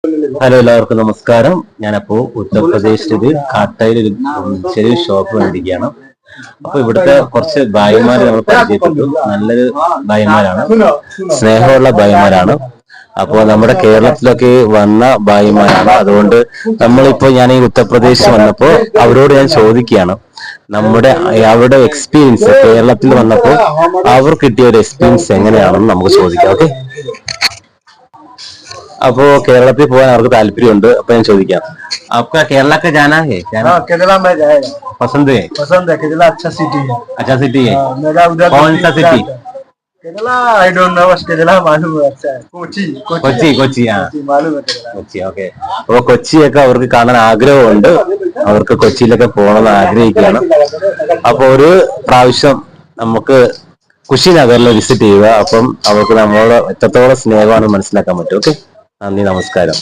Hello, എല്ലാവർക്കും നമസ്കാരം. ഞാനപ്പോ ഉത്തർപ്രദേശില് കാട്ടയിലൊരു ചെറിയ ഷോപ്പ് കണ്ടിരിക്കുകയാണ്. അപ്പൊ ഇവിടുത്തെ കുറച്ച് ഭായിമാരെ നമ്മൾ പരിചയപ്പെട്ടു. നല്ലൊരു ഭായിമാരാണ്, സ്നേഹമുള്ള ഭായിമാരാണ്. അപ്പോൾ നമ്മുടെ കേരളത്തിലൊക്കെ വന്ന ഭായിമാരാണ്. അതുകൊണ്ട് നമ്മളിപ്പോ ഞാൻ ഈ ഉത്തർപ്രദേശ് വന്നപ്പോ അവരോട് ഞാൻ ചോദിക്കുകയാണ്, നമ്മുടെ അവിടെ എക്സ്പീരിയൻസ് കേരളത്തിൽ വന്നപ്പോൾ അവർ കിട്ടിയ ഒരു എക്സ്പീരിയൻസ് എങ്ങനെയാണെന്ന് നമുക്ക് ചോദിക്കാം. ഓക്കെ, അപ്പോ കേരളത്തിൽ പോകാൻ അവർക്ക് താല്പര്യമുണ്ട്. अപ്പൊ ഞാൻ ചോദിക്കാം, आपका केरला का जाना है? हाँ, केरला में जाएगा। पसंद है? पसंद है, केरला अच्छा सिटी है। अच्छा सिटी है? मेरा उधर कौन सा city? Kerala I don't know, बस केरला मालूम है अच्छा है। कोची കൊച്ചി. കൊച്ചി, ആ, मालूम है केरला। കൊച്ചി. ഓക്കെ, അപ്പൊ കൊച്ചിയൊക്കെ അവർക്ക് കാണാൻ ആഗ്രഹമുണ്ട്. അവർക്ക് കൊച്ചിയിലൊക്കെ പോകണമെന്ന് ആഗ്രഹിക്കുകയാണ്. അപ്പൊ ഒരു പ്രാവശ്യം നമുക്ക് കുശി നഗറിൽ വിസിറ്റ് ചെയ്യുക. അപ്പം അവർക്ക് നമ്മളോട് എത്രത്തോളം സ്നേഹമാണ് മനസ്സിലാക്കാൻ പറ്റും. ഓക്കെ, നന്ദി, നമസ്കാരം.